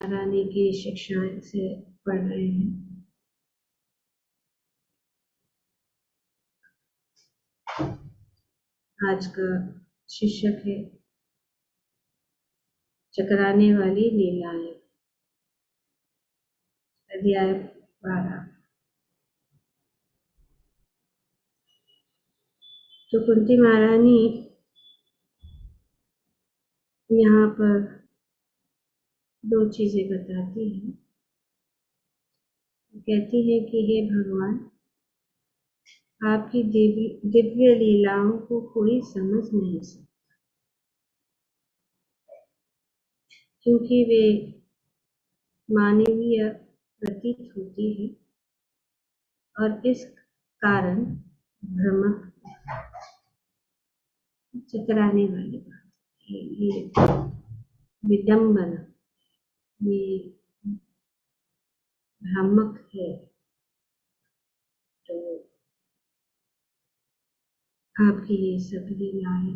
रानी की शिक्षाएं से पढ़ रहे हैं। आज का शीर्षक है चकराने वाली लीलाएं। अध्याय 12। तो कुंती महारानी यहाँ पर दो चीजें बताती हैं। कहती है कि हे भगवान, आपकी दिव्य लीलाओं को कोई समझ नहीं सकता, क्योंकि वे मानवीय प्रतीत होती है और इस कारण भ्रमक चकराने वाली बात है। ये विडंबना, ये भ्रामक है। तो आपकी ये सब लीलाएं,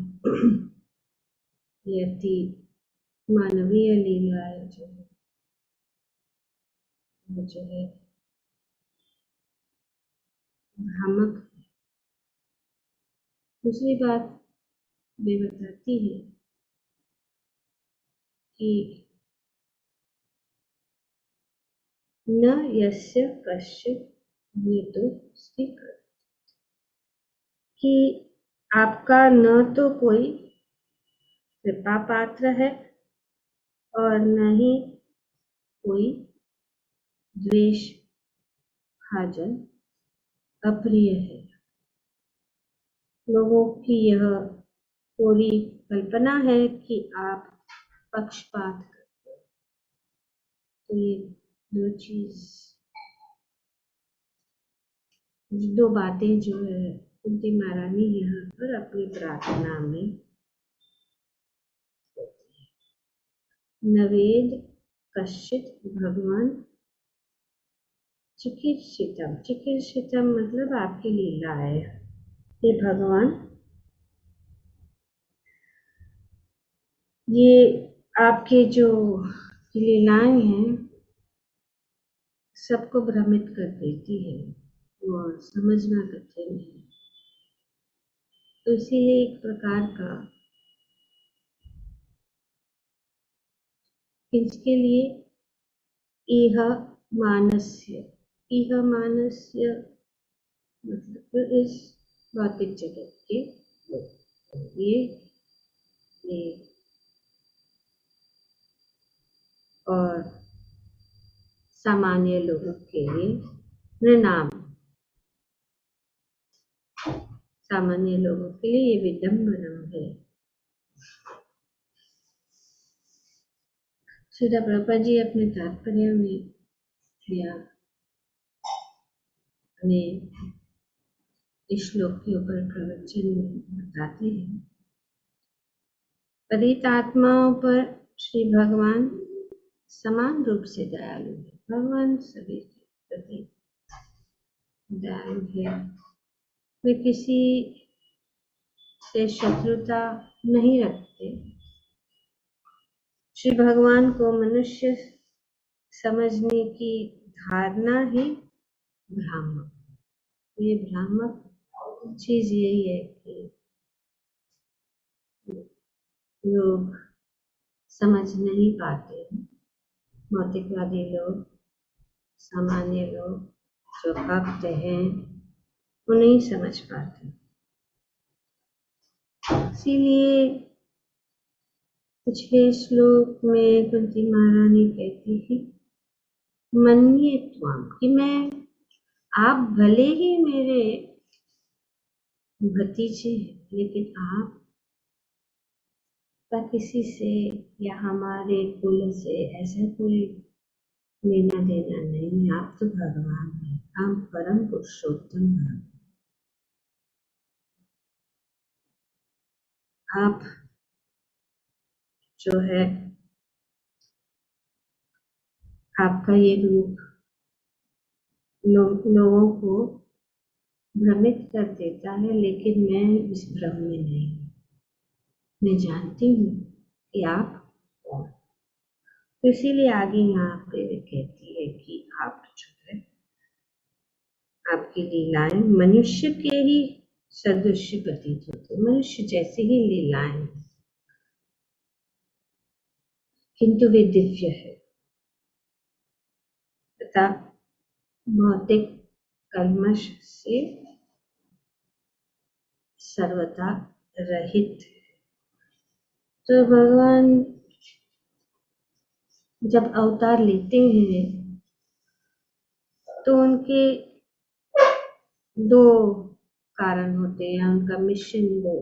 ये अति मानवीय लीलाएं जो है, वो जो है भ्रामक है। दूसरी बात वे बताती है कि न यस्य कश्चित् हेतु स्वीकृत, कि आपका न तो कोई कृपा पात्र है और न ही कोई द्वेष भाजन अप्रिय है। लोगों की यह पूरी कल्पना है कि आप पक्षपात करते हैं। तो ये दो बातें जो है कुंती महारानी यहाँ पर अपनी प्रार्थना में नवेद कश्चित भगवान चिकीर्षितम मतलब आपकी लीला है। ये भगवान, ये आपके जो लीलाएं हैं सबको भ्रमित कर देती है और समझना कठिन है। तो इसीलिए एक प्रकार का इसके लिए इह मानस्य मतलब इस भौतिक जगत के ये और सामान्य लोगों के लिए नृणाम, सामान्य लोगों के लिए ये विडंबना है। श्रील प्रभुपाद जी अपने तात्पर्य में या अपने इस श्लोक के ऊपर प्रवचन में बताते हैं, पतित आत्माओं पर श्री भगवान समान रूप से दयालु है। भगवान सभी के प्रति दयालु है। वे किसी से शत्रुता नहीं रखते। श्री भगवान को मनुष्य समझने की धारणा ही भ्रामक, ये भ्रामक चीज यही है कि लोग समझ नहीं पाते। भौतिकवादी लोग, सामान्य लोग जो भक्त हैं वो नहीं समझ पाते। इसीलिए पिछले श्लोक में कुंती महारानी कहती थी मन्ये त्वाम, कि मैं, आप भले ही मेरे भतीजे हैं, लेकिन आप का किसी से या हमारे कुल से ऐसा कोई लेना देना नहीं। आप तो भगवान हैं, हम परम पुरुषोत्तम भगवान। आप जो है, आपका ये रूप लोगों को भ्रमित कर देता है, लेकिन मैं इस भ्रम में नहीं। मैं जानती हूँ कि आप कौन। तो इसीलिए आगे यहाँ पे वे कहती है कि आप जो है आपकी लीलाएं मनुष्य के ही सदृश प्रतीत होते, मनुष्य जैसे ही लीलाएं, किंतु वे दिव्य है तथा भौतिक कल्मश से सर्वथा रहित। तो भगवान जब अवतार लेते हैं तो उनके दो कारण होते हैं, उनका मिशन दो,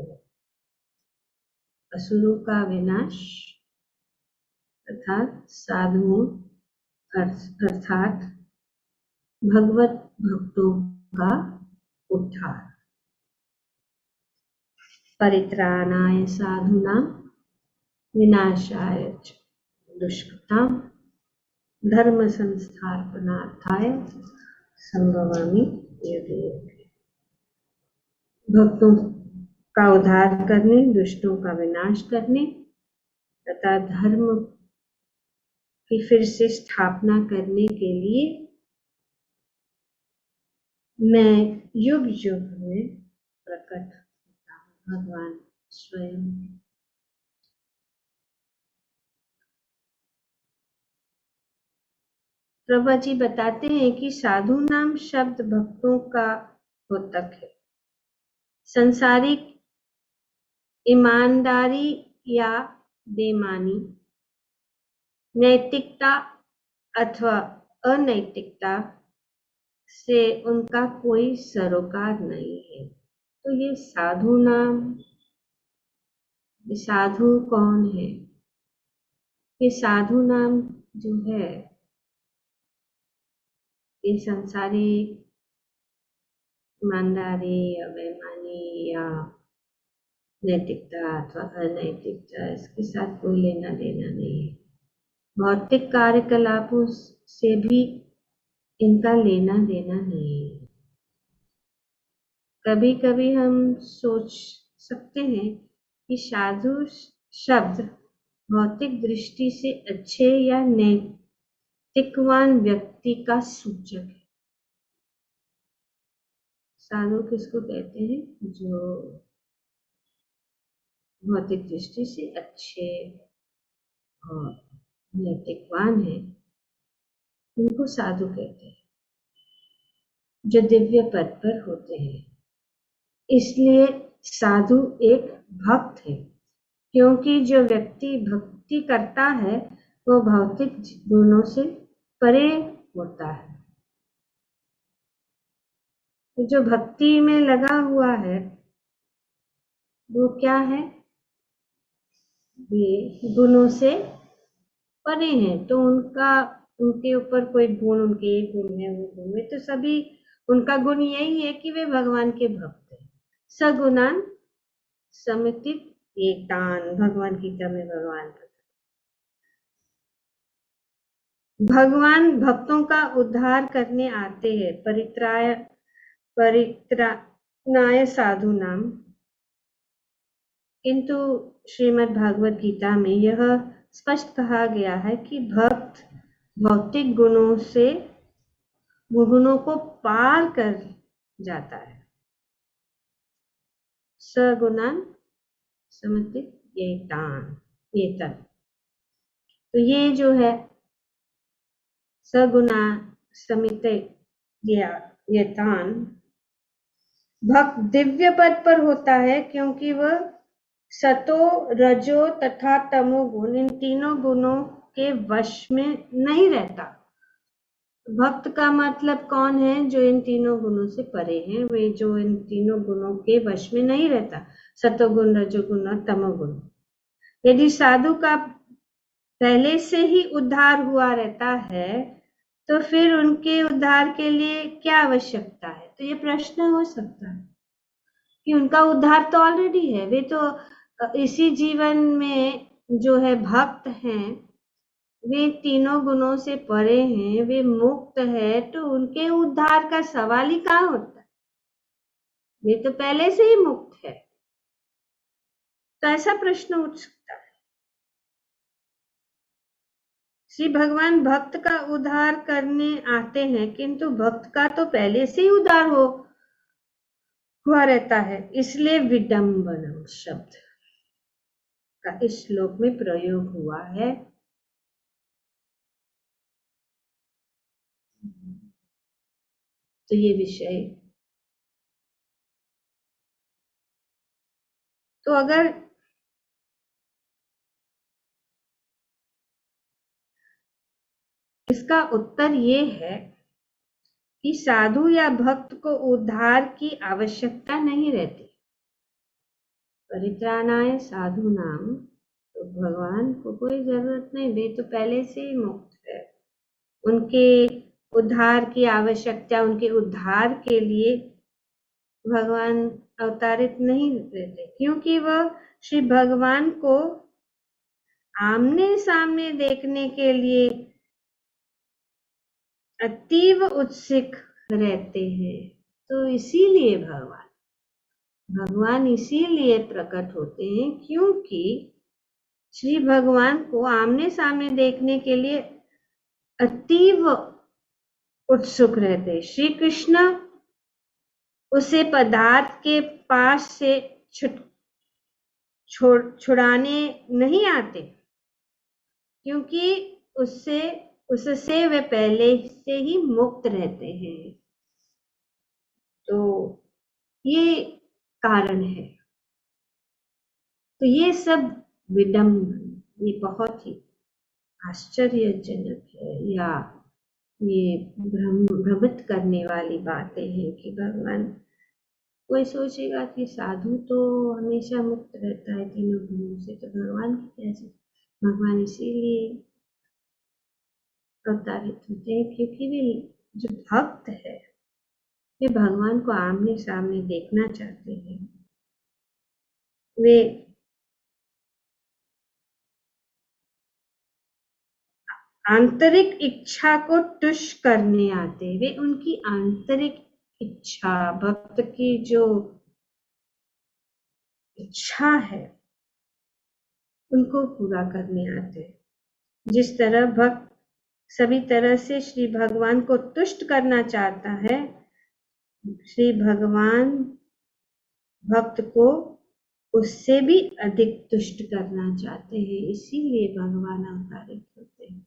असुरों का विनाश तथा साधुओं अर्थात भगवत भक्तों का उद्धार। परित्राणाय साधूनां विनाशाय च दुष्कृतां धर्म संस्थापनार्थाय संभवामि युगे युगे। भक्तों का उद्धार करने, दुष्टों का विनाश करने तथा धर्म की फिर से स्थापना करने के लिए मैं युग युग में प्रकट होता हूँ, भगवान स्वयं। प्रभा जी बताते हैं कि साधु नाम शब्द भक्तों का द्योतक है। संसारिक ईमानदारी या बेईमानी, नैतिकता अथवा अनैतिकता से उनका कोई सरोकार नहीं है। तो ये साधु नाम, ये साधु कौन है? ये साधु नाम जो है ये संसारिक ईमानदारी या बेईमानी या नैतिकता अथवा अनैतिकता, इसके साथ कोई लेना देना नहीं है। भौतिक कार्यकलापों से भी इनका लेना देना नहीं है। कभी कभी हम सोच सकते हैं कि साधु शब्द भौतिक दृष्टि से अच्छे या नैतिकवान व्यक्ति का सूचक है। साधु किसको कहते हैं? जो भौतिक दृष्टि से अच्छे और नैतिकवान है, उनको साधु कहते हैं, जो दिव्य पद पर होते हैं। इसलिए साधु एक भक्त है, क्योंकि जो व्यक्ति भक्ति करता है वो भौतिक गुणों से परे होता है। तो जो भक्ति में लगा हुआ है वो क्या है? वे गुणों से परे हैं। तो उनके ऊपर कोई गुण, उनके एक गुण है, वो गुण में तो सभी उनका गुण यही है कि वे भगवान के भक्त हैं। सगुणान समितित एतान, भगवान गीता में भगवान भक्तों का उद्धार करने आते हैं। परित्राणाय साधु नाम, किंतु श्रीमद् भागवत गीता में यह स्पष्ट कहा गया है कि भक्त भौतिक गुणों से गुणों को पार कर जाता है। सगुणान समितित एतन, तो ये जो है सगुणा समितित एतान, भक्त दिव्य पद पर होता है क्योंकि वह सतो रजो तथा तमोगुण, इन तीनों गुणों के वश में नहीं रहता। भक्त का मतलब कौन है? जो इन तीनों गुणों से परे हैं, वे जो इन तीनों गुणों के वश में नहीं रहता, सतोगुण रजोगुण और तमोगुण। यदि साधु का पहले से ही उद्धार हुआ रहता है तो फिर उनके उद्धार के लिए क्या आवश्यकता है? तो ये प्रश्न हो सकता है कि उनका उद्धार तो ऑलरेडी है, वे तो इसी जीवन में जो है भक्त हैं, वे तीनों गुणों से परे हैं, वे मुक्त है, तो उनके उद्धार का सवाल ही कहाँ होता है? वे तो पहले से ही मुक्त है। तो ऐसा प्रश्न उठ सकता है। श्री भगवान भक्त का उद्धार करने आते हैं, किंतु भक्त का तो पहले से ही उद्धार हुआ रहता है, इसलिए विडंबनम शब्द का इस श्लोक में प्रयोग हुआ है। तो ये विषय, तो अगर इसका उत्तर ये है कि साधु या भक्त को उद्धार की आवश्यकता नहीं रहती। परित्राणाय साधु नाम, तो भगवान को कोई जरूरत नहीं, वे तो पहले से ही मुक्त है। उनके उद्धार की आवश्यकता, उनके उद्धार के लिए भगवान अवतारित नहीं रहते, क्योंकि वह श्री भगवान को आमने सामने देखने के लिए अतीव उत्सुक रहते हैं। तो इसीलिए भगवान इसीलिए प्रकट होते हैं, क्योंकि श्री भगवान को आमने सामने देखने के लिए अतीव उत्सुक रहते। श्री कृष्ण उसे पदार्थ के पास से छुड़ाने नहीं आते, क्योंकि उससे वे पहले से ही मुक्त रहते हैं। तो ये कारण है। तो ये सब विडंबन, ये बहुत ही आश्चर्यजनक है, या ये भ्रमित करने वाली बातें हैं कि भगवान, कोई सोचेगा कि साधु तो हमेशा मुक्त रहता है तीनों गुणों से, तो भगवान की कैसे? भगवान इसीलिए अवतारित होते हैं क्योंकि वे जो भक्त है, वे भगवान को आमने सामने देखना चाहते हैं। वे आंतरिक इच्छा को तुष्ट करने आते हैं। वे उनकी आंतरिक इच्छा, भक्त की जो इच्छा है, उनको पूरा करने आते हैं। जिस तरह भक्त सभी तरह से श्री भगवान को तुष्ट करना चाहता है, श्री भगवान भक्त को उससे भी अधिक तुष्ट करना चाहते हैं, इसीलिए भगवान अवतारित होते हैं।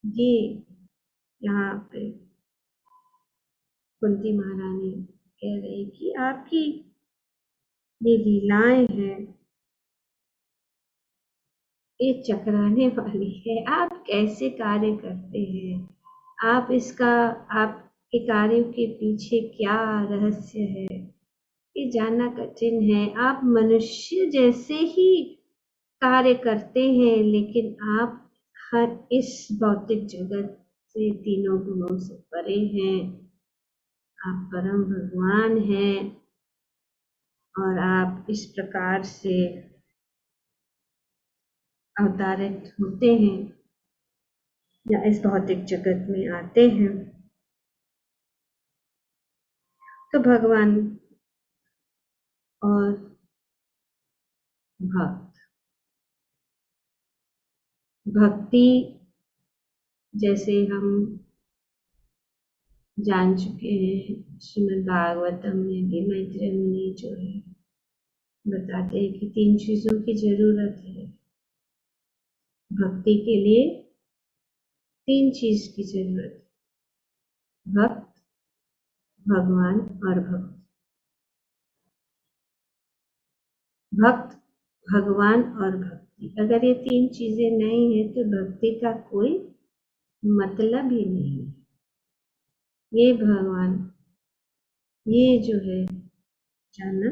ये यहाँ पे कुंती महारानी कह रही कि आपकी ये लीलाएं हैं, ये चकराने वाली है। आप कैसे कार्य करते हैं, आपके कार्यों के पीछे क्या रहस्य है, ये जानना कठिन है। आप मनुष्य जैसे ही कार्य करते हैं, लेकिन आप हर इस भौतिक जगत से, तीनों गुणों से परे हैं। आप परम भगवान हैं और आप इस प्रकार से अवतारित होते हैं या इस भौतिक जगत में आते हैं। तो भगवान और भक्ति जैसे हम जान चुके हैं, श्रीमद् भागवतम में भी मैत्रेय मुनि जो है बताते हैं कि 3 चीजों की जरूरत है भक्ति के लिए। 3 चीज की जरूरत है, भक्त, भगवान और भक्त। भक्त, भगवान और भक्ति, अगर ये 3 चीजें नहीं है तो भक्ति का कोई मतलब ही नहीं है। ये भगवान, ये जो है जानना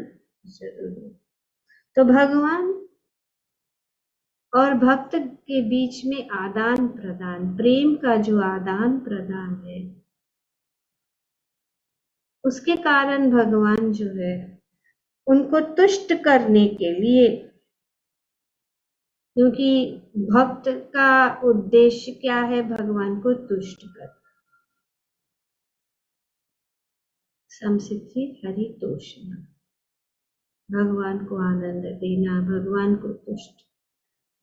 जरूरी है। तो भगवान और भक्त के बीच में आदान प्रदान, प्रेम का जो आदान प्रदान है, उसके कारण भगवान जो है उनको तुष्ट करने के लिए, क्योंकि भक्त का उद्देश्य क्या है? भगवान को तुष्ट करना। समसिद्धि हरितोषण, भगवान को आनंद देना, भगवान को तुष्ट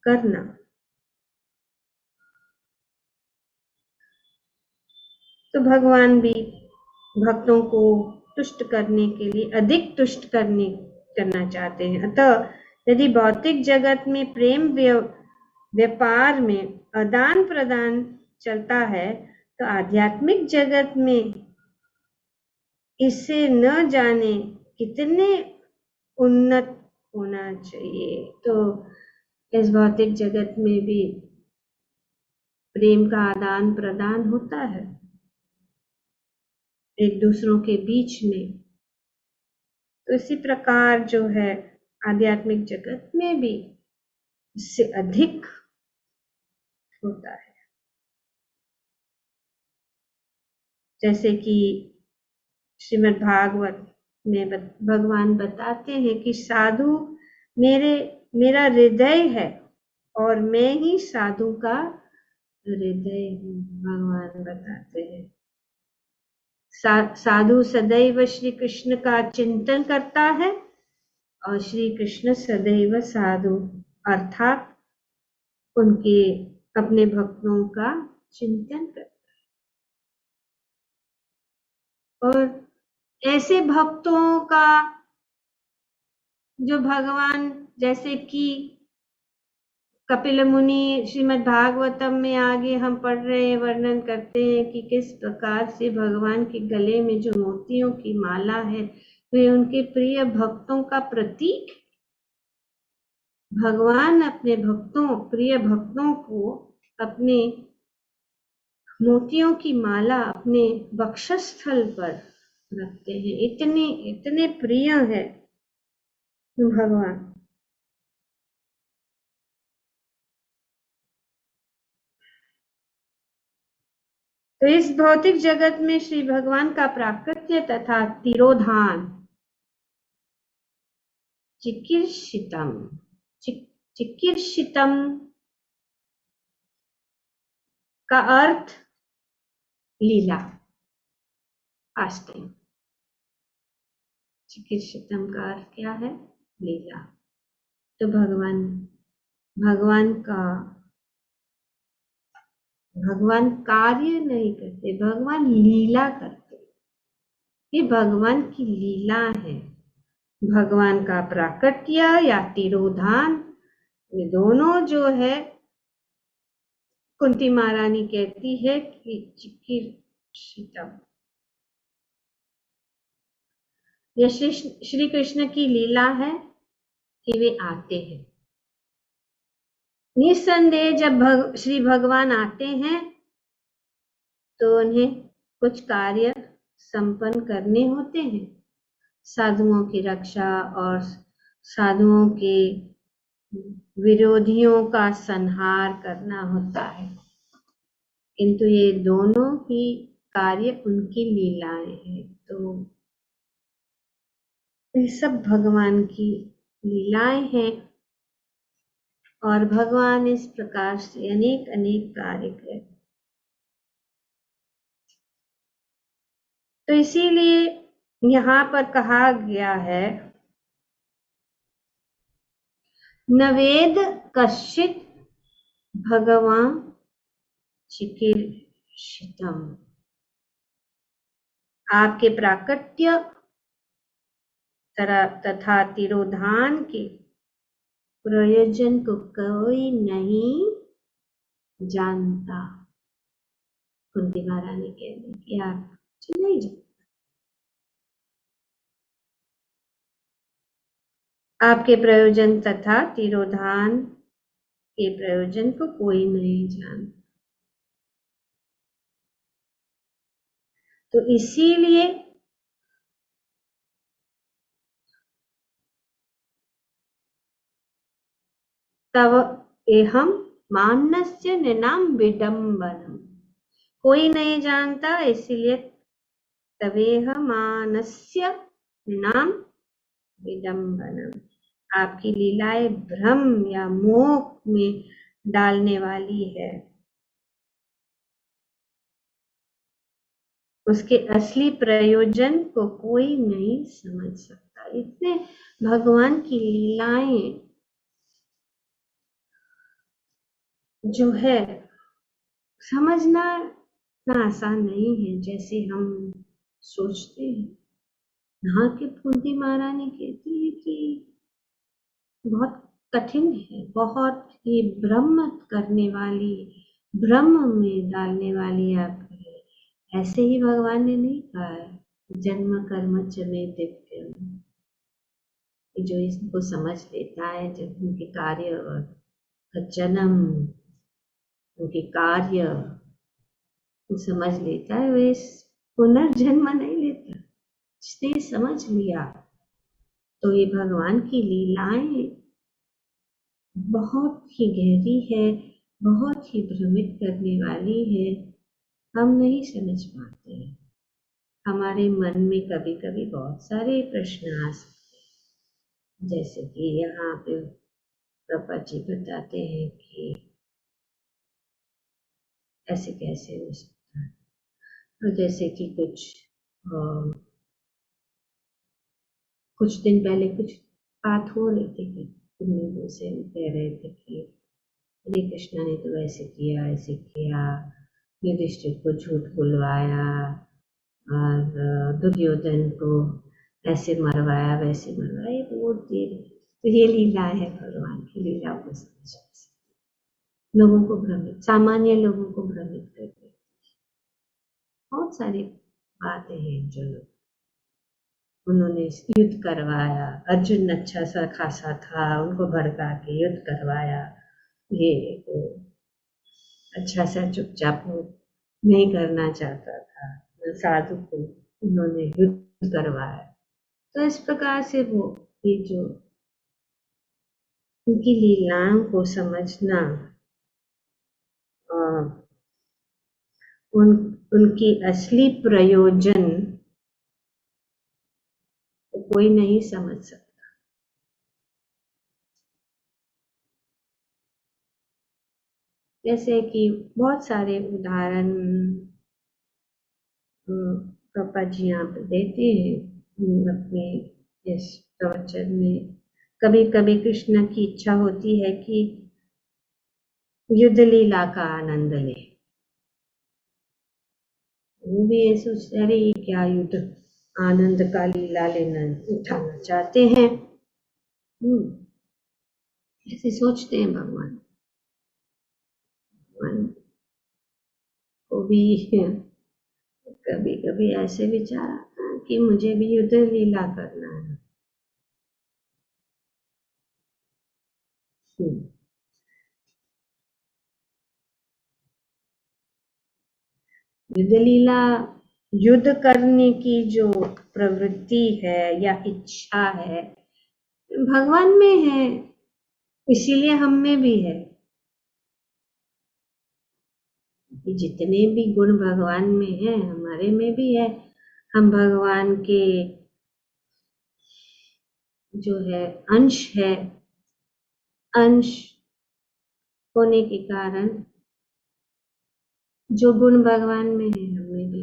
करना। तो भगवान भी भक्तों को तुष्ट करने के लिए अधिक तुष्ट करना चाहते हैं। अतः यदि भौतिक जगत में प्रेम व्यापार में आदान प्रदान चलता है, तो आध्यात्मिक जगत में इसे न जाने कितने उन्नत होना चाहिए। तो इस भौतिक जगत में भी प्रेम का आदान प्रदान होता है एक दूसरों के बीच में। तो इसी प्रकार जो है आध्यात्मिक जगत में भी इससे अधिक होता है। जैसे कि श्रीमद् भागवत में भगवान बताते हैं कि साधु मेरा हृदय है और मैं ही साधु का हृदय हूँ। भगवान बताते हैं साधु सदैव श्री कृष्ण का चिंतन करता है और श्री कृष्ण सदैव साधु अर्थात उनके अपने भक्तों का चिंतन करता है। और ऐसे भक्तों का जो भगवान, जैसे कि कपिल मुनि श्रीमद् भागवतम में आगे हम पढ़ रहे हैं, वर्णन करते हैं कि किस प्रकार से भगवान के गले में जो मोतियों की माला है वे उनके प्रिय भक्तों का प्रतीक है। भगवान अपने प्रिय भक्तों को अपने मोतियों की माला अपने वक्षस्थल पर रखते हैं। इतने प्रिय है भगवान। तो इस भौतिक जगत में श्री भगवान का प्राकट्य तथा तिरोधान चिकीर्षितम का अर्थ लीला, आस्ते। चिकीर्षितम का अर्थ क्या है? लीला। तो भगवान कार्य नहीं करते, भगवान लीला करते। ये भगवान की लीला है। भगवान का प्राकट्य या तिरोधान, ये दोनों जो है कुंती महारानी कहती है कि चिकीर्षितम, यह श्री कृष्ण की लीला है कि वे आते हैं। निस्संदेह जब श्री भगवान आते हैं तो उन्हें कुछ कार्य संपन्न करने होते हैं। साधुओं की रक्षा और साधुओं के विरोधियों का संहार करना होता है, किंतु ये दोनों ही कार्य उनकी लीलाएं हैं। तो ये सब भगवान की लीलाएं हैं और भगवान इस प्रकार से अनेक अनेक कार्य करते। तो इसीलिए यहाँ पर कहा गया है, नवेद कश्चित भगवान चिकीर्षितम। आपके प्राकट्य तथा तिरोधान के प्रयोजन को कोई नहीं जानता। कुंती महारानी कहते हैं कि आप नहीं जानते, आपके प्रयोजन तथा तिरोधान के प्रयोजन को कोई नहीं जानता। तो इसीलिए तव एहम मानस्य निनाम विडम्बनम, कोई नहीं जानता, इसलिए तवेह मानस्य नाम विडम्बनम, आपकी लीलाएं भ्रम या मोह में डालने वाली है। उसके असली प्रयोजन को कोई नहीं समझ सकता। इतने भगवान की लीलाएं जो है समझना इतना आसान नहीं है जैसे हम सोचते हैं। यहाँ की कुंती महारानी कहती है कि बहुत कठिन है, बहुत ही भ्रम करने वाली, भ्रम में डालने वाली आप है। ऐसे ही भगवान ने नहीं कहा है जन्म कर्म च मे दिव्यम। जो इसको समझ लेता है, जब उनके कार्य का जन्म, उनके कार्य वो समझ लेता है, वे पुनर्जन्म नहीं लेता। जिसने समझ लिया तो ये भगवान की लीलाएं बहुत ही गहरी है, बहुत ही भ्रमित करने वाली है। हम नहीं समझ पाते हैं। हमारे मन में कभी कभी बहुत सारे प्रश्न आ सकते हैं, जैसे कि यहाँ पे पापा जी बताते हैं कि ऐसे कैसे हो सकता है। और जैसे कि कुछ दिन पहले कुछ बात हो रही थी कि तुम लोगों से कह रहे थे कि श्री कृष्ण ने तो ऐसे किया, युधिष्ठिर को झूठ बुलवाया और दुर्योधन को ऐसे मरवाया वैसे मरवाया। ये बोलती है तो ये लीला है, भगवान की लीला को समझ लोगों को भ्रमित, सामान्य लोगों को भ्रमित करते। बहुत सारी बातें हैं जो उन्होंने युद्ध करवाया। अर्जुन अच्छा सा खासा था, उनको भड़का के युद्ध करवाया। ये वो अच्छा सा चुपचाप वो नहीं करना चाहता था, साधु को उन्होंने युद्ध करवाया। तो इस प्रकार से वो ये जो उनकी लीलाओं को समझना, उन उनकी असली प्रयोजन को कोई नहीं समझ सकता। जैसे कि बहुत सारे उदाहरण पापा जी यहाँ पे देते हैं अपने इस प्रवचन में। कभी कभी कृष्ण की इच्छा होती है कि युद्ध लीला का आनंद ले। वो भी ये सोचते अरे ये क्या युद्ध आनंद का लीला लेना उठाना चाहते हैं। ऐसे सोचते हैं भगवान। भगवान को भी कभी कभी ऐसे विचार आता है कि मुझे भी युद्ध लीला करना है। युद्ध लीला, युद्ध करने की जो प्रवृत्ति है या इच्छा है भगवान में है, इसीलिए हम में भी है। कि जितने भी गुण भगवान में है हमारे में भी है। हम भगवान के जो है अंश है, अंश होने के कारण जो गुण भगवान में है हमें भी।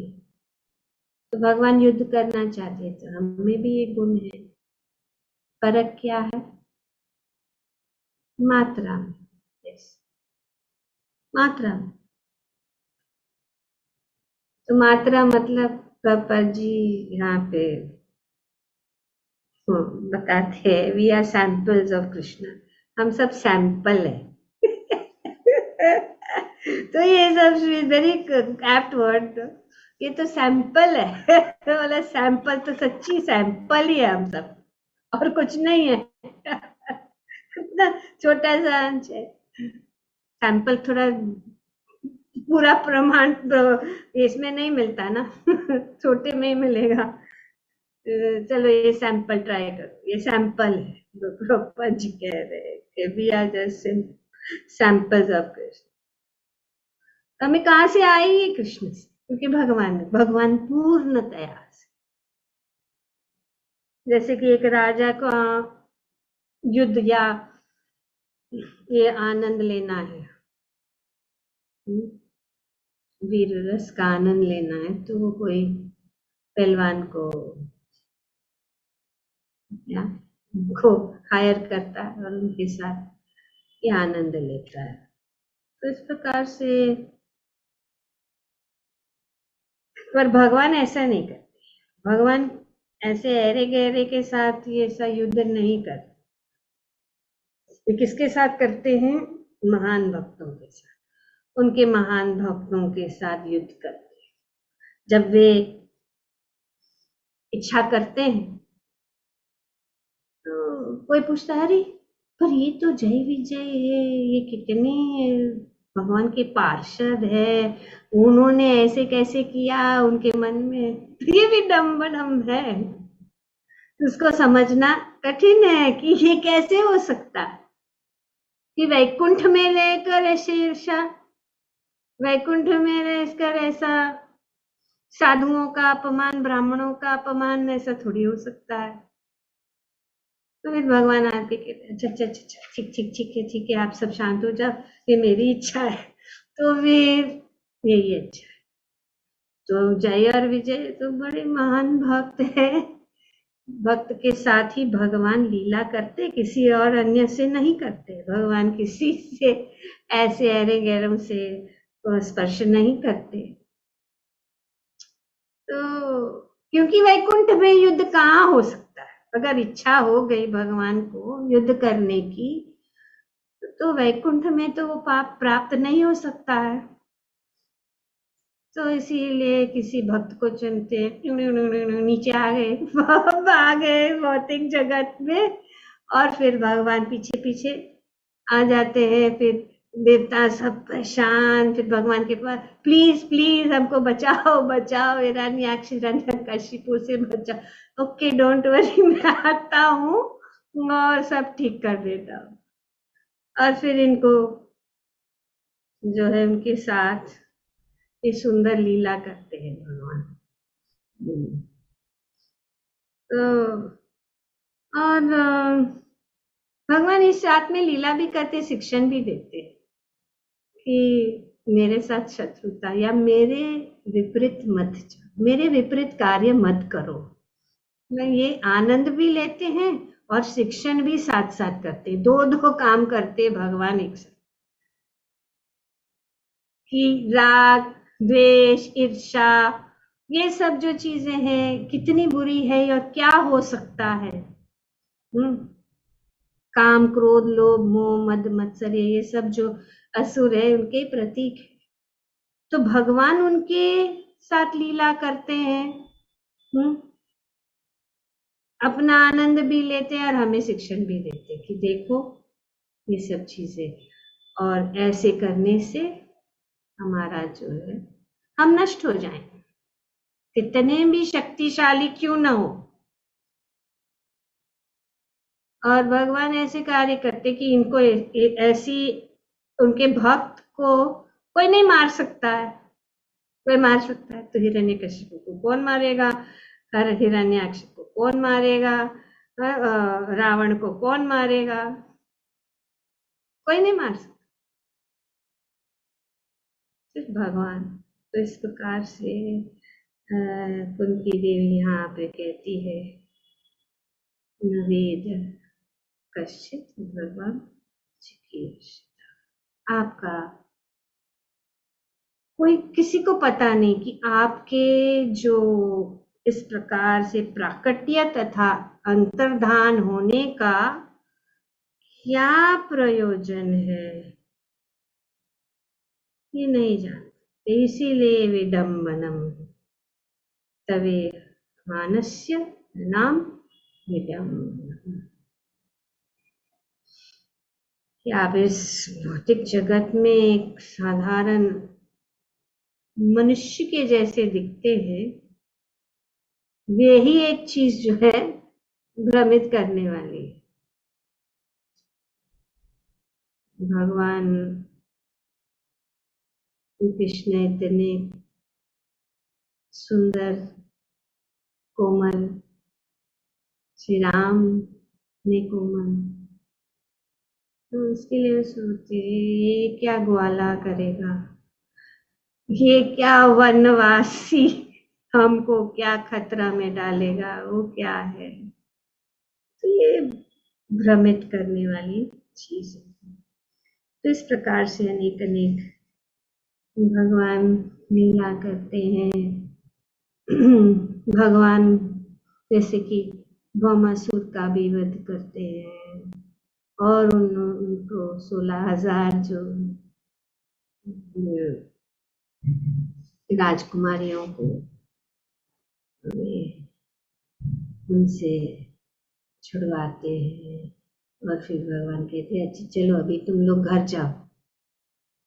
तो भगवान युद्ध करना चाहते हैं तो हमें भी ये गुण है। फर्क क्या है? मात्रा में। यस, मात्रा में। तो मात्रा मतलब पापा जी यहाँ पे बताते हैं we are samples of Krishna. हम सब सैंपल है। तो ये सब वेरी एप्ट वर्ड। ये तो सैंपल है। तो बोला सैंपल तो सच्ची सैंपल ही है हम सब, और कुछ नहीं है। इतना छोटा सा अंश है। सैंपल थोड़ा पूरा प्रमाण तो इसमें नहीं मिलता ना। छोटे में ही मिलेगा। चलो ये सैंपल ट्राई करो, ये सैंपल है। प्रोपा जी कह रहे हैं कि we are just samples of Krishna. हमें कहाँ से आएगी? कृष्ण से, क्योंकि भगवान पूर्णतया से। जैसे कि एक राजा को युद्ध या ये आनंद लेना है, वीर रस का आनंद लेना है, तो वो कोई पहलवान या को हायर करता है और उनके साथ ये आनंद लेता है। तो इस प्रकार से पर भगवान ऐसा नहीं करते। भगवान ऐसे अरे गहरे के साथ ये ऐसा युद्ध नहीं करते। ये किसके साथ करते हैं? महान भक्तों के साथ। उनके महान भक्तों के साथ युद्ध करते हैं। जब वे इच्छा करते हैं तो कोई पूछता है, अरे पर ये तो जय विजय है, ये कितने भगवान के पार्षद है, उन्होंने ऐसे कैसे किया उनके मन में, तो ये भी डम्बडम है। उसको समझना कठिन है कि ये कैसे हो सकता है कि वैकुंठ में रहकर ऐसे ईर्षा, वैकुंठ में रहकर ऐसा साधुओं का अपमान, ब्राह्मणों का अपमान, ऐसा थोड़ी हो सकता है। तो फिर भगवान आके कहते हैं, अच्छा अच्छा अच्छा अच्छा, ठीक ठीक ठीक है, आप सब शांत हो जाओ, ये मेरी इच्छा है। तो फिर यही अच्छा है। तो जय और विजय तो बड़े महान भक्त है। भक्त के साथ ही भगवान लीला करते, किसी और अन्य से नहीं करते। भगवान किसी से ऐसे अरे गैरों से स्पर्श नहीं करते। तो क्योंकि वैकुंठ में युद्ध कहाँ हो सकता है? अगर इच्छा हो गई भगवान को युद्ध करने की, तो वैकुंठ में तो वो पाप प्राप्त नहीं हो सकता है। तो इसीलिए किसी भक्त को चुनते, नीचे आ गए, आ गए भौतिक जगत में, और फिर भगवान पीछे पीछे आ जाते हैं। फिर देवता सब परेशान, फिर भगवान के पास, प्लीज प्लीज हमको बचाओ बचाओ, हिरण्याक्ष हिरण्यकशिपु से बचाओ। ओके डोंट वरी, मैं आता हूँ और सब ठीक कर देता हूँ। और फिर इनको जो है उनके साथ ये सुंदर लीला करते हैं भगवान। तो और भगवान इस साथ में लीला भी करते, शिक्षण भी देते हैं कि मेरे साथ शत्रुता या मेरे विपरीत मत जाओ, मेरे विपरीत कार्य मत करो। मैं ये आनंद भी लेते हैं और शिक्षण भी साथ साथ करते, दो दो काम करते भगवान एक साथ। कि राग, द्वेष, ईर्ष्या, ये सब जो चीजें हैं कितनी बुरी है और क्या हो सकता है। काम, क्रोध, लोभ, मोह, मद, मत्सर, ये सब जो असुर है उनके प्रतीक है। तो भगवान उनके साथ लीला करते हैं, अपना आनंद भी लेते हैं और हमें शिक्षण भी देते हैं कि देखो ये सब चीजें, और ऐसे करने से हमारा जो है हम नष्ट हो जाएं, कितने भी शक्तिशाली क्यों ना हो। और भगवान ऐसे कार्य करते कि इनको ऐसी, उनके भक्त को कोई नहीं मार सकता है। कोई मार सकता है तो हिरण्यकशिपु को कौन मारेगा, हिरण्याक्ष को कौन मारेगा, रावण को कौन मारेगा, कोई नहीं मार सकता, सिर्फ भगवान। तो इस प्रकार से कुंती देवी यहाँ पे कहती है, नवेद कश्चित भगवान चिकीर्षिता। आपका कोई, किसी को पता नहीं कि आपके जो इस प्रकार से प्राकट्य तथा अंतर्धान होने का क्या प्रयोजन है, ये नहीं जानते। इसीलिए विडम्बनम तवे मानस्य नाम विडम्बनम। कि आप इस भौतिक जगत में एक साधारण मनुष्य के जैसे दिखते हैं, वे ही एक चीज जो है भ्रमित करने वाली है। भगवान कृष्ण इतने सुंदर, कोमल, श्री राम ने कोमल, तो उसके लिए सोचते ये क्या ग्वाला करेगा, ये क्या वनवासी हमको क्या खतरा में डालेगा, वो क्या है। तो ये भ्रमित करने वाली चीज है। तो इस प्रकार से अनेक अनेक भगवान लीला करते हैं। भगवान जैसे कि भौमासुर का भी वध करते हैं और उनको 16,000 जो राजकुमारियों को उनसे छुड़वाते हैं। और फिर भगवान कहते हैं अच्छा चलो अभी तुम लोग घर जाओ।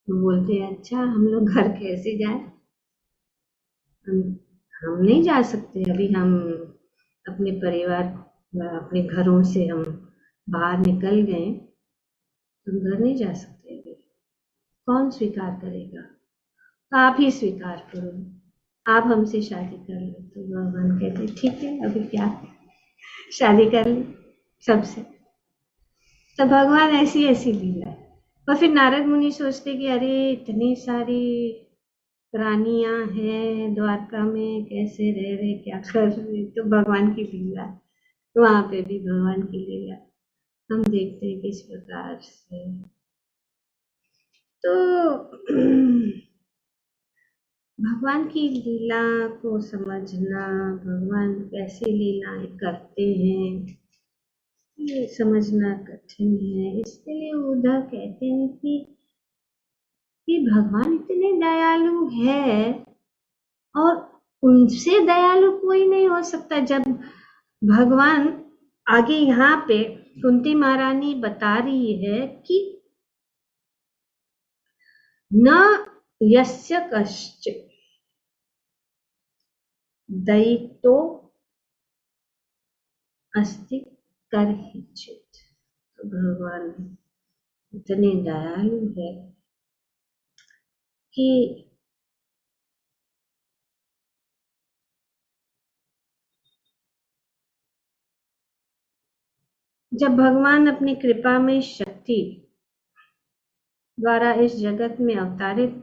वो बोलते हैं अच्छा हम लोग घर कैसे जाए, हम हम नहीं जा सकते अभी, हम अपने परिवार अपने घरों से हम बाहर निकल गए, हम घर नहीं जा सकते अभी, कौन स्वीकार करेगा, तो आप ही स्वीकार करो, आप हमसे शादी कर लो। तो भगवान कहते ठीक है अभी क्या, शादी कर लो सबसे। तो भगवान ऐसी ऐसी लीला है। और फिर नारद मुनि सोचते कि अरे इतनी सारी रानियां हैं द्वारका में, कैसे रह रहे क्या कर रहे, तो भगवान की लीला, वहां पे भी भगवान की लीला हम देखते हैं किस प्रकार से। तो भगवान की लीला को समझना, भगवान कैसे लीलाएं करते हैं ये समझना कठिन है। इसलिए उद्धव कहते हैं कि भगवान इतने दयालु है और उनसे दयालु कोई नहीं हो सकता। जब भगवान आगे यहाँ पे कुंती महारानी बता रही है कि न यस्य कश्चित् दयितो अस्ति कर्हिचित्, तो भगवान इतने दयालु है कि जब भगवान अपनी कृपा में शक्ति द्वारा इस जगत में अवतारित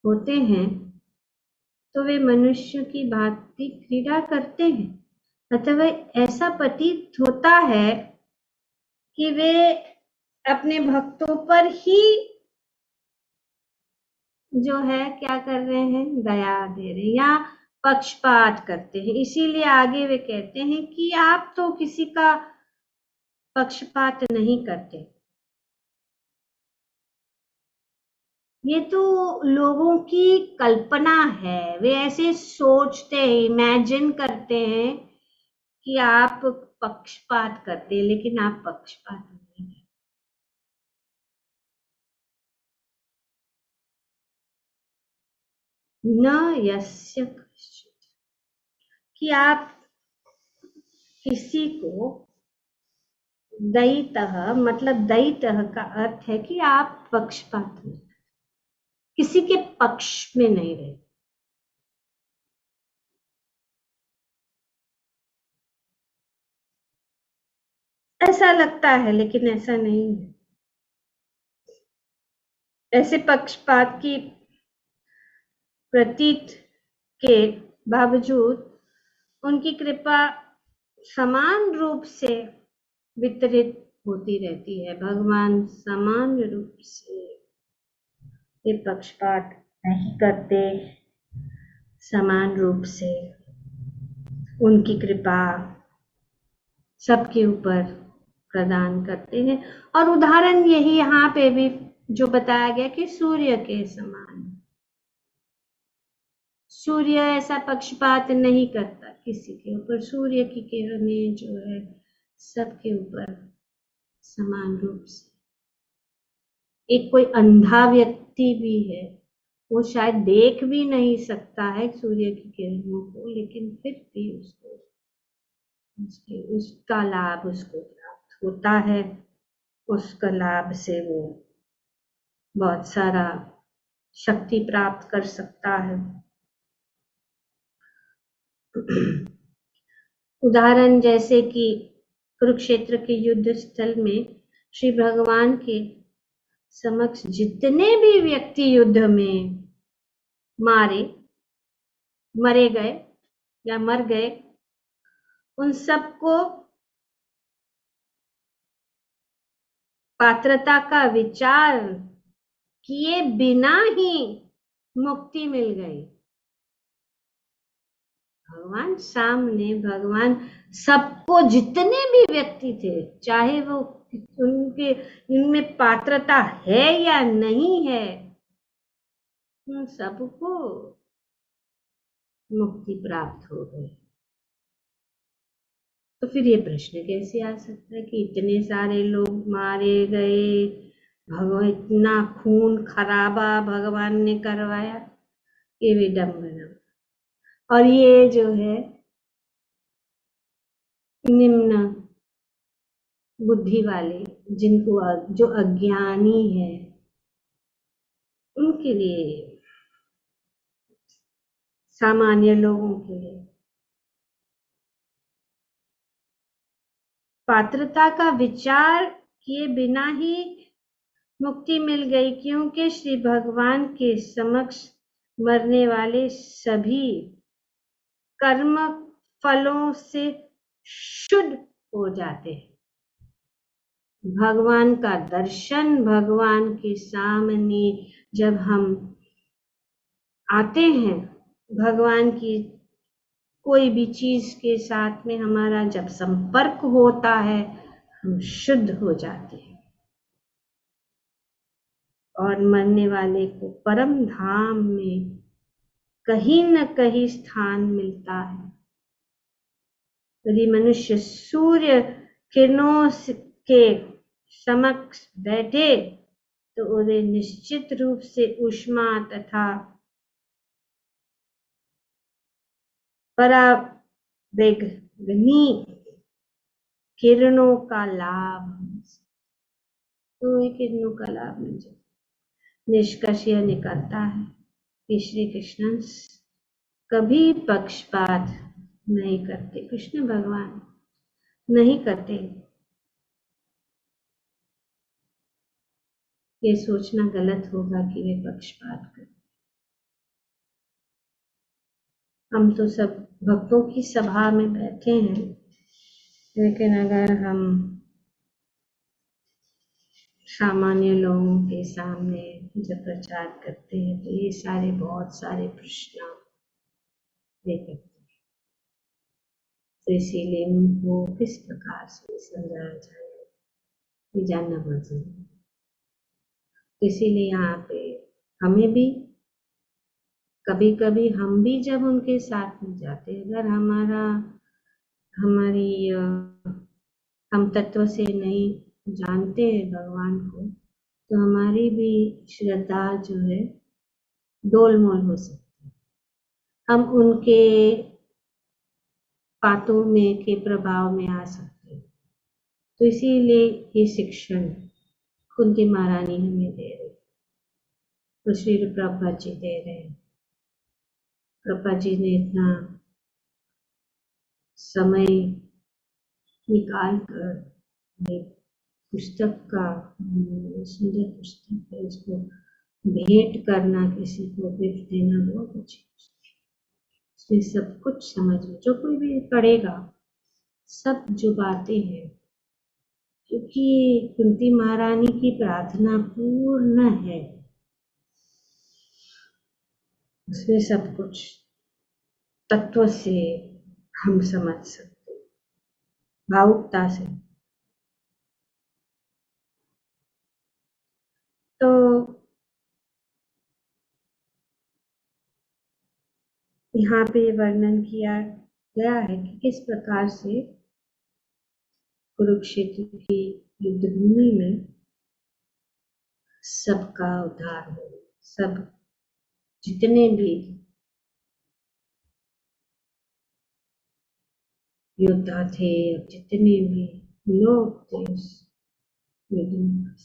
होते हैं तो वे मनुष्य की भांति क्रीड़ा करते हैं। अतः ऐसा प्रतीत होता है कि वे अपने भक्तों पर ही जो है क्या कर रहे हैं, दया दे रहे हैं या पक्षपात करते हैं। इसीलिए आगे वे कहते हैं कि आप तो किसी का पक्षपात नहीं करते, ये तो लोगों की कल्पना है, वे ऐसे सोचते हैं, इमेजिन करते हैं कि आप पक्षपात करते हैं, लेकिन आप पक्षपात नहीं करते। न यस्य कश्चित्, कि आप किसी को दयितः, मतलब दयितः का अर्थ है कि आप पक्षपात नहीं, किसी के पक्ष में नहीं रहे। ऐसा लगता है लेकिन ऐसा नहीं है। ऐसे पक्षपात की प्रतीत के बावजूद उनकी कृपा समान रूप से वितरित होती रहती है। भगवान समान रूप से ये पक्षपात नहीं करते, समान रूप से उनकी कृपा सबके ऊपर प्रदान करते हैं। और उदाहरण यही यहाँ पे भी जो बताया गया कि सूर्य के समान, सूर्य ऐसा पक्षपात नहीं करता किसी के ऊपर, सूर्य की किरणें जो है सबके ऊपर समान रूप से। एक कोई अंधा व्यक्ति भी है, वो शायद देख भी नहीं सकता है सूर्य की किरणों को, लेकिन फिर भी उसको उसका लाभ उसको प्राप्त होता है, उसका लाभ से वो बहुत सारा शक्ति प्राप्त कर सकता है। उदाहरण जैसे कि कुरुक्षेत्र के युद्ध स्थल में श्री भगवान के समक्ष जितने भी व्यक्ति युद्ध में मरे गए या मर गए, उन सबको पात्रता का विचार किए बिना ही मुक्ति मिल गई। भगवान सामने, भगवान सबको, जितने भी व्यक्ति थे, चाहे वो उनके इनमें पात्रता है या नहीं है, उन सबको मुक्ति प्राप्त हो गई। तो फिर ये प्रश्न कैसे आ सकता है कि इतने सारे लोग मारे गए, भगवान इतना खून खराबा भगवान ने करवाया? ये विडंबना। और ये जो है निम्न बुद्धि वाले, जिनको जो अज्ञानी है, उनके लिए, सामान्य लोगों के लिए पात्रता का विचार किए बिना ही मुक्ति मिल गई, क्योंकि श्री भगवान के समक्ष मरने वाले सभी कर्म फलों से शुद्ध हो जाते हैं। भगवान का दर्शन, भगवान के सामने जब हम आते हैं, भगवान की कोई भी चीज के साथ में हमारा जब संपर्क होता है, हम शुद्ध हो जाते हैं और मरने वाले को परम धाम में कहीं न कहीं स्थान मिलता है। यदि मनुष्य सूर्य किरणों के समक्ष बैठे तो उन्हें निश्चित रूप से ऊष्मा तथा पराबैंगनी किरणों का लाभ, किरणों का लाभ मिल जाए। निष्कर्ष यह निकलता है कि श्री कृष्ण कभी पक्षपात नहीं करते, कृष्ण भगवान नहीं करते। ये सोचना गलत होगा कि वे पक्षपात करते। हम तो सब भक्तों की सभा में बैठे हैं, लेकिन अगर हम सामान्य लोगों के सामने जब प्रचार करते हैं तो ये सारे बहुत सारे प्रश्न लेकर, तो इसीलिए उनको किस प्रकार से समझाया जाए ये जानना बहुत जरूरी है। इसीलिए यहाँ पे हमें भी कभी कभी, हम भी जब उनके साथ में जाते, अगर हमारी हम तत्व से नहीं जानते हैं भगवान को, तो हमारी भी श्रद्धा जो है डोलमोल हो सकती है। हम उनके बातों में के प्रभाव में आ सकते हैं। तो इसीलिए ये शिक्षण कुंती महारानी हमें दे रही, तो श्री प्रभुपाद जी दे रहे हैं। प्रभुपाद जी ने इतना समय निकाल कर एक पुस्तक का, सुंदर पुस्तक है, इसको भेंट करना, किसी को गिफ्ट देना बहुत अच्छी, इसमें सब कुछ समझ में, जो कोई भी पढ़ेगा सब जो बातें हैं, क्योंकि कुंती महारानी की प्रार्थना पूर्ण है, उसमें सब कुछ तत्व से हम समझ सकते, भावुकता से। तो यहाँ पे वर्णन किया गया है कि किस प्रकार से कुरुक्षेत्र की युद्ध भूमि में सबका उद्धार हो, सब जितने भी योद्धा थे, जितने भी लोग थे उस युद्ध में,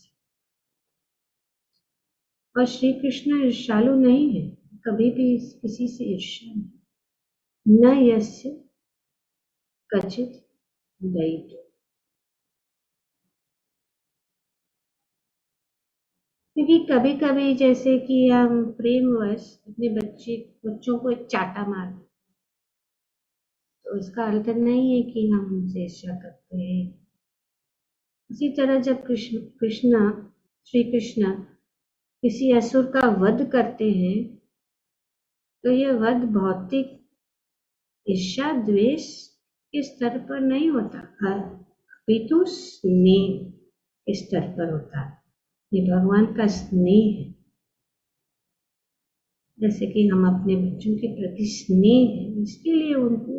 और श्री कृष्ण ईर्ष्यालु नहीं है, कभी भी किसी से ईर्ष्या नहीं, न यस्य कचित दयितो। क्योंकि कभी कभी जैसे कि हम प्रेमवश अपने बच्चों को एक चाटा मार, तो इसका अर्थ नहीं है कि हम उनसे ईर्ष्या करते हैं। इसी तरह जब श्री कृष्ण किसी असुर का वध करते हैं, तो यह वध भौतिक ईर्ष्या द्वेष के स्तर पर नहीं होता, अपितु स्नेह के स्तर पर होता है। ये भगवान का स्नेह है। जैसे कि हम अपने बच्चों के प्रति स्नेह है, इसके लिए उनको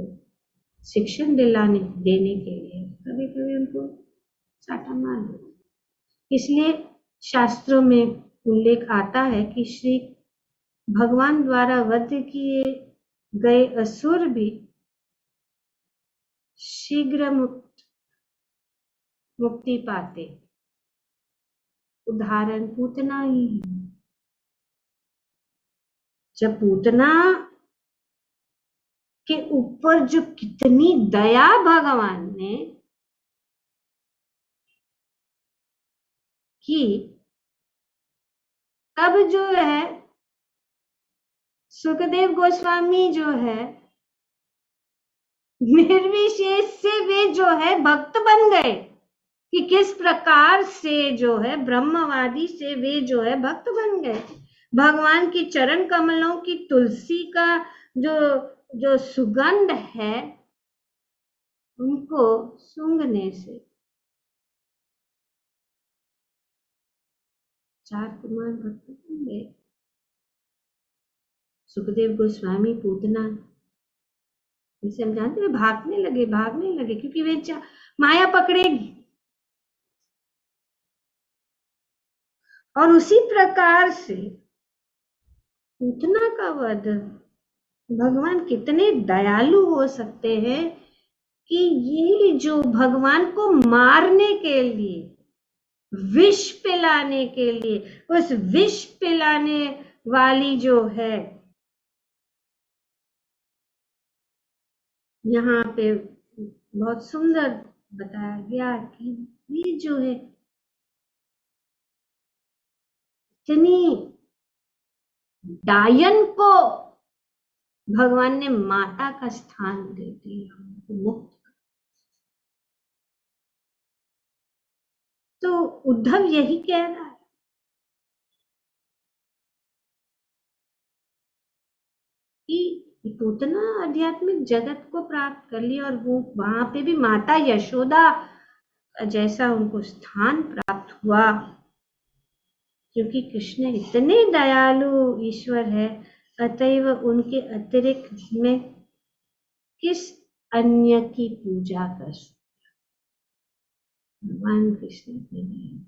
शिक्षण देने के लिए कभी कभी उनको चाटा मार दो। इसलिए शास्त्रों में उल्लेख आता है कि श्री भगवान द्वारा वध किए गए असुर भी शीघ्र मुक्ति पाते। उदाहरण पूतना ही है। जब पूतना के ऊपर जो कितनी दया भगवान ने की, तब जो है सुखदेव गोस्वामी जो है निर्विशेष से वे जो है भक्त बन गए कि किस प्रकार से जो है ब्रह्मवादी से वे जो है भक्त बन गए। भगवान की चरण कमलों की तुलसी का जो जो सुगंध है उनको सूंघने से चार कुमार भक्त बन गए। सुखदेव गोस्वामी पूतना इसे हम जानते हैं, भागने लगे क्योंकि वे माया पकड़ेगी। और उसी प्रकार से पूतना का वध भगवान कितने दयालु हो सकते हैं कि ये जो भगवान को मारने के लिए विष पिलाने के लिए, उस विष पिलाने वाली जो है, यहाँ पे बहुत सुंदर बताया गया कि ये जो है इतनी डायन को भगवान ने माता का स्थान दे दिया, मुक्त। तो उद्धव यही कह रहा है कि पूतना आध्यात्मिक जगत को प्राप्त कर लिया और वो वहां पे भी माता यशोदा जैसा उनको स्थान प्राप्त हुआ, क्योंकि कृष्ण इतने दयालु ईश्वर है, अतएव उनके अतिरिक्त में किस अन्य की पूजा कर सकते। भगवान कृष्ण नहीं,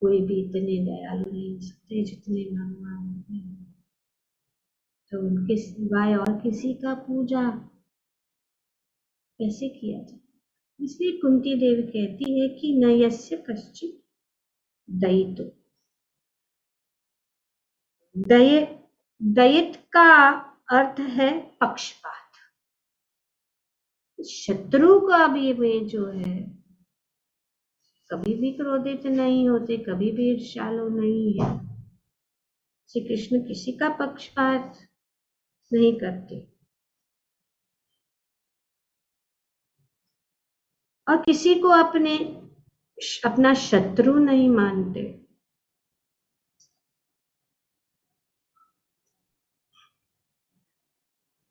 कोई भी इतने दयालु नहीं हो सकते जितने भगवान हैं। तो उनके सिवाय और किसी का पूजा कैसे किया जाए? इसलिए कुंती देवी कहती है कि न यस्य कश्चित दयितो। दयित का अर्थ है पक्षपात। शत्रु का भी वे जो है कभी भी क्रोधित नहीं होते, कभी भी ईर्ष्यालु नहीं है। श्री कृष्ण किसी का पक्षपात नहीं करते और किसी को अपना शत्रु नहीं मानते।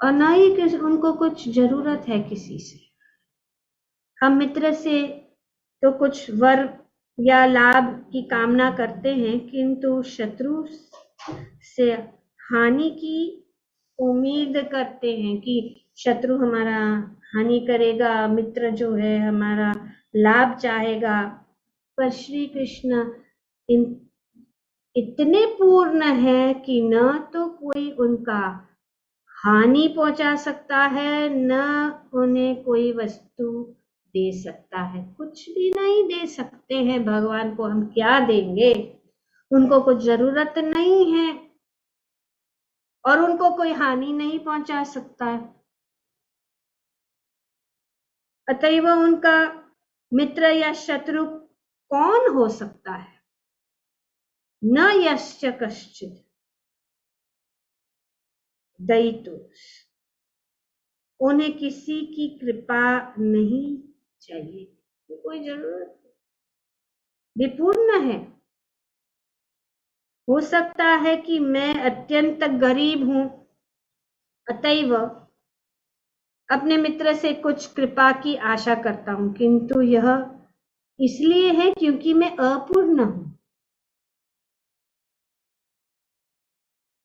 और ना ही उनको कुछ जरूरत है किसी से। हम मित्र से तो कुछ वर या लाभ की कामना करते हैं, किंतु शत्रु से हानि की उम्मीद करते हैं कि शत्रु हमारा हानि करेगा, मित्र जो है हमारा लाभ चाहेगा। पर श्री कृष्ण इतने पूर्ण है कि न तो कोई उनका हानि पहुंचा सकता है, न उन्हें कोई वस्तु दे सकता है। कुछ भी नहीं दे सकते हैं भगवान को, हम क्या देंगे? उनको कुछ जरूरत नहीं है और उनको कोई हानि नहीं पहुंचा सकता है। अतएव उनका मित्र या शत्रु कौन हो सकता है? न यश्च कश्चित् दयितो। उन्हें किसी की कृपा नहीं चाहिए, तो कोई जरूरत नहीं, विपूर्ण है। हो सकता है कि मैं अत्यंत गरीब हूं, अतएव अपने मित्र से कुछ कृपा की आशा करता हूं, किंतु यह इसलिए है क्योंकि मैं अपूर्ण हूं।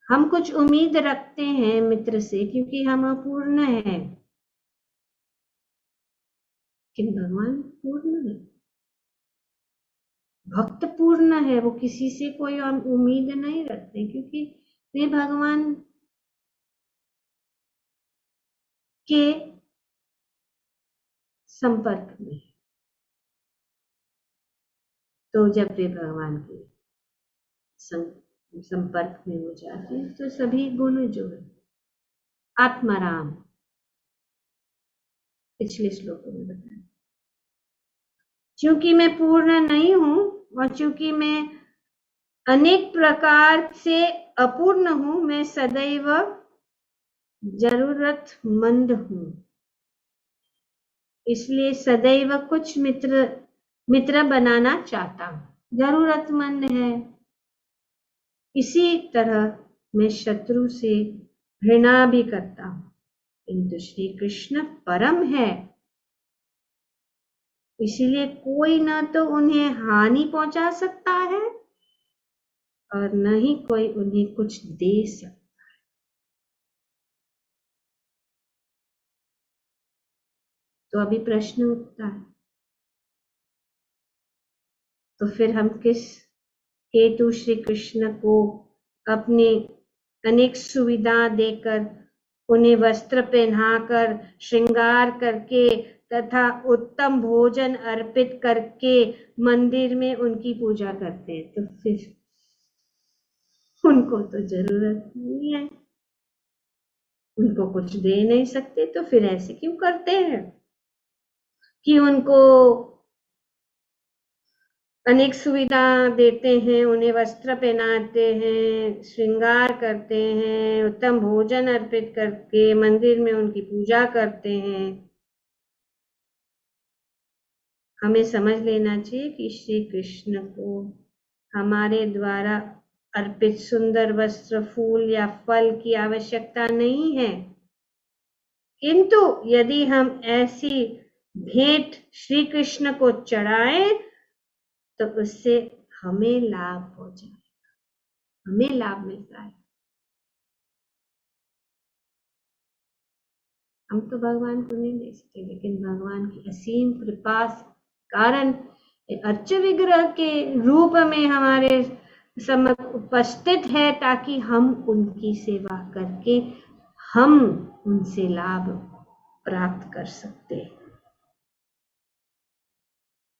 हम कुछ उम्मीद रखते हैं मित्र से क्योंकि हम अपूर्ण हैं, लेकिन भगवान पूर्ण है, भक्त पूर्ण है। वो किसी से कोई उम्मीद नहीं रखते क्योंकि वे भगवान के संपर्क में। तो जब वे भगवान के संपर्क में हो जाते हैं तो सभी गुण जो है, आत्माराम पिछले श्लोकों में बताया, क्योंकि मैं पूर्ण नहीं हूं और क्योंकि मैं अनेक प्रकार से अपूर्ण हूं, मैं सदैव जरूरतमंद हूं। इसलिए सदैव कुछ मित्र बनाना चाहता हूं। जरूरतमंद है, इसी तरह मैं शत्रु से घृणा भी करता हूं, किंतु श्री कृष्ण परम है, इसलिए कोई न तो उन्हें हानि पहुंचा सकता है और न ही कोई उन्हें कुछ दे सकता। तो अभी प्रश्न उठता है, तो फिर हम किस हेतु श्री कृष्ण को अपने अनेक सुविधा देकर, उन्हें वस्त्र पहनाकर, श्रृंगार करके तथा उत्तम भोजन अर्पित करके मंदिर में उनकी पूजा करते हैं? तो फिर उनको तो जरूरत नहीं है, उनको कुछ दे नहीं सकते, तो फिर ऐसे क्यों करते हैं कि उनको अनेक सुविधा देते हैं, उन्हें वस्त्र पहनाते हैं, श्रृंगार करते हैं, उत्तम भोजन अर्पित करके मंदिर में उनकी पूजा करते हैं। हमें समझ लेना चाहिए कि श्री कृष्ण को हमारे द्वारा अर्पित सुंदर वस्त्र, फूल या फल की आवश्यकता नहीं है, किंतु यदि हम ऐसी भेंट श्री कृष्ण को चढ़ाएं तो उससे हमें लाभ हो जाए, हमें लाभ मिलता है। हम तो भगवान को नहीं देख सकते, लेकिन भगवान की असीम कृपा कारण अर्च विग्रह के रूप में हमारे समक्ष उपस्थित है, ताकि हम उनकी सेवा करके हम उनसे लाभ प्राप्त कर सकते हैं,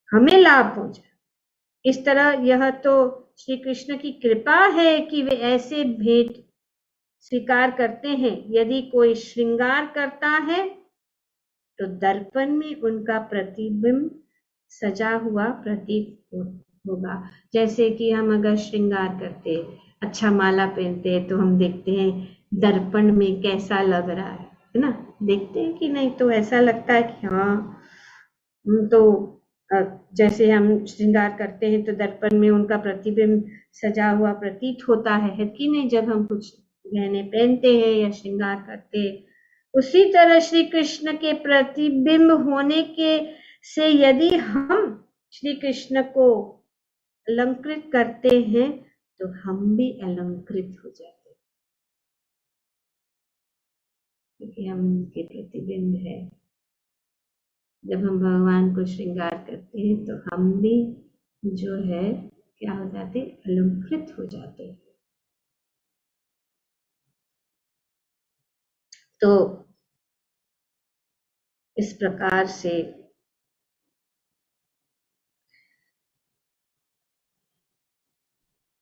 हमें लाभ हो जाए। इस तरह यह तो श्री कृष्ण की कृपा है कि वे ऐसे भेंट स्वीकार करते हैं। यदि कोई श्रृंगार करता है तो दर्पण में उनका प्रतिबिंब सजा हुआ प्रतीत होगा। जैसे कि हम अगर श्रृंगार करते, अच्छा माला पहनते हैं, तो हम देखते हैं दर्पण में कैसा लग रहा है ना, देखते हैं कि नहीं, तो ऐसा लगता है कि हाँ, तो जैसे हम श्रृंगार करते हैं तो दर्पण में उनका प्रतिबिंब सजा हुआ प्रतीत होता है कि नहीं, जब हम कुछ गहने पहनते हैं या श्रृंगार करते हैं। उसी तरह श्री कृष्ण के प्रतिबिंब होने के से यदि हम श्री कृष्ण को अलंकृत करते हैं तो हम भी अलंकृत हो जाते हैं, क्योंकि हम उनके प्रतिबिंब है। जब हम भगवान को श्रृंगार करते हैं तो हम भी जो है क्या हो जाते, अलंकृत हो जाते हैं। तो इस प्रकार से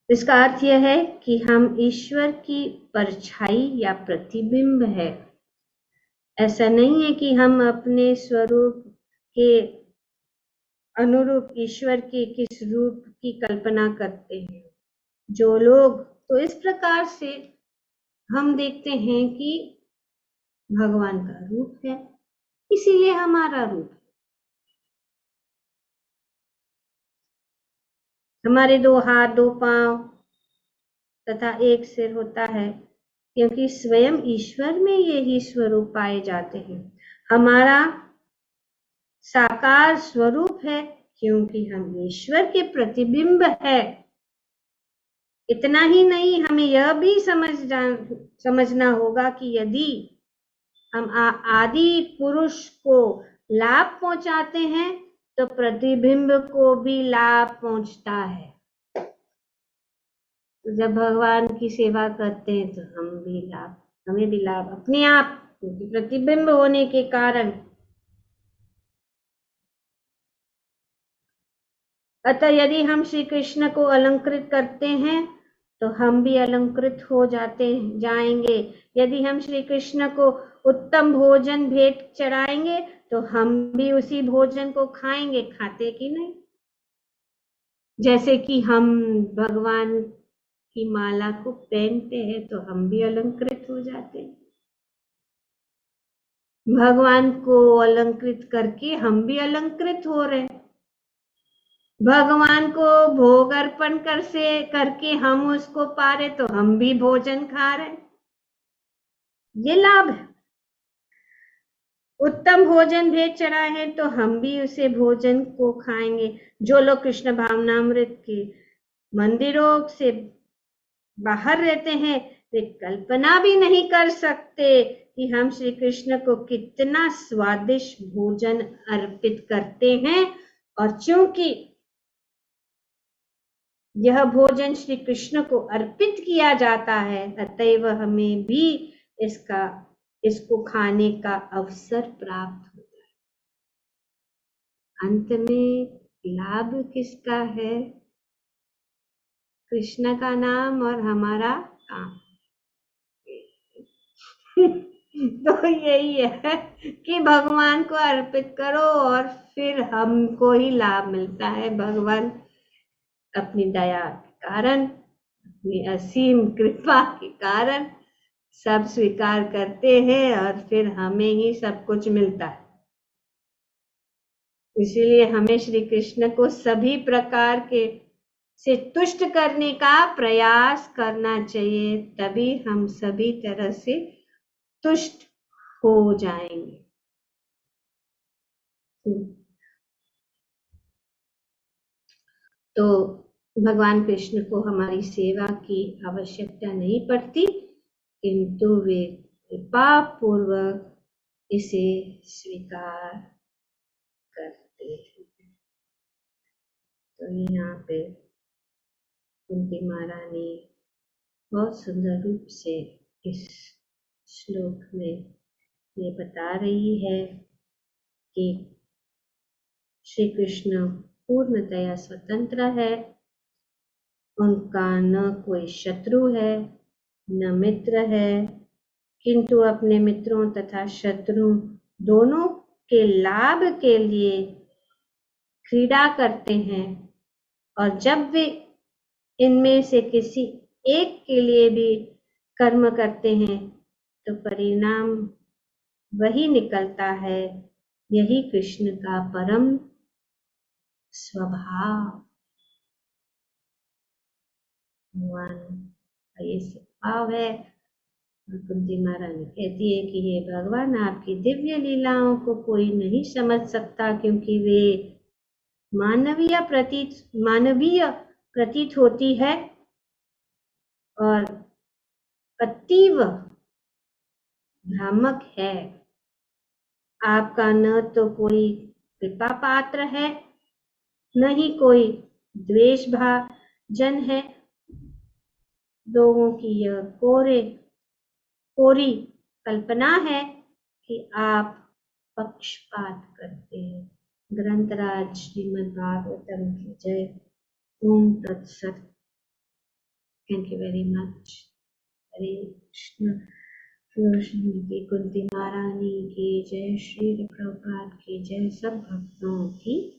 इसका अर्थ यह है कि हम ईश्वर की परछाई या प्रतिबिंब है। ऐसा नहीं है कि हम अपने स्वरूप के अनुरूप ईश्वर के किस रूप की कल्पना करते हैं। जो लोग तो इस प्रकार से हम देखते हैं कि भगवान का रूप है, इसीलिए हमारा रूप है। हमारे 2 हाथ, 2 पांव तथा एक सिर होता है, क्योंकि स्वयं ईश्वर में यही स्वरूप पाए जाते हैं। हमारा साकार स्वरूप है, क्योंकि हम ईश्वर के प्रतिबिंब है। इतना ही नहीं, हमें यह भी समझना होगा कि यदि हम आदि पुरुष को लाभ पहुंचाते हैं तो प्रतिबिंब को भी लाभ पहुंचता है। तो जब भगवान की सेवा करते हैं तो हमें भी लाभ अपने आप, क्योंकि प्रतिबिंब होने के कारण। अतः यदि हम श्री कृष्ण को अलंकृत करते हैं तो हम भी अलंकृत हो जाएंगे। यदि हम श्री कृष्ण को उत्तम भोजन भेंट चढ़ाएंगे तो हम भी उसी भोजन को खाएंगे। खाते कि नहीं? जैसे कि हम भगवान की माला को पहनते हैं तो हम भी अलंकृत हो जाते हैं। भगवान को अलंकृत करके हम भी अलंकृत हो रहे हैं। भगवान को भोग अर्पण करके हम उसको पा रहे तो हम भी भोजन खा रहे। ये लाभ है। उत्तम भोजन भेंट चढ़ा है तो हम भी उसे भोजन को खाएंगे। जो लोग कृष्ण भावनामृत के मंदिरों से बाहर रहते हैं वे कल्पना भी नहीं कर सकते कि हम श्री कृष्ण को कितना स्वादिष्ट भोजन अर्पित करते हैं। और चूंकि यह भोजन श्री कृष्ण को अर्पित किया जाता है, अतएव हमें भी इसको खाने का अवसर प्राप्त होता है। अंत में लाभ किसका है? कृष्ण का नाम और हमारा काम। तो यही है कि भगवान को अर्पित करो और फिर हमको ही लाभ मिलता है। भगवान अपनी दया के कारण, अपनी असीम कृपा के कारण सब स्वीकार करते हैं और फिर हमें ही सब कुछ मिलता है। इसीलिए हमें श्री कृष्ण को सभी प्रकार के से तुष्ट करने का प्रयास करना चाहिए, तभी हम सभी तरह से तुष्ट हो जाएंगे। तो भगवान कृष्ण को हमारी सेवा की आवश्यकता नहीं पड़ती, किंतु वे कृपा पूर्वक इसे स्वीकार करते हैं। तो यहाँ पे कुंती महारानी बहुत सुंदर रूप से इस श्लोक में ये बता रही है कि श्री कृष्ण पूर्णतया स्वतंत्र है। उनका न कोई शत्रु है न मित्र है, किंतु अपने मित्रों तथा शत्रु दोनों के लाभ के लिए क्रीड़ा करते हैं। और जब वे इनमें से किसी एक के लिए भी कर्म करते हैं तो परिणाम वही निकलता है। यही कृष्ण का परम स्वभाव, भगवान का ये स्वभाव है। कुंती महारानी कहती है कि ये भगवान, आपकी दिव्य लीलाओं को कोई नहीं समझ सकता, क्योंकि वे मानवीय प्रतीत होती है और अतीव भ्रामक है। आपका न तो कोई कृपा पात्र है, न ही कोई द्वेष भाजन है। लोगों की यह कोरी कल्पना है कि आप पक्षपात करते हैं। ग्रंथराज श्रीमद् भागवतम की जय। ओम तत्सत। Thank you very much. हरे कृष्ण। की कुंती महारानी की जय। श्री प्रभुपाद की जय। सब भक्तों की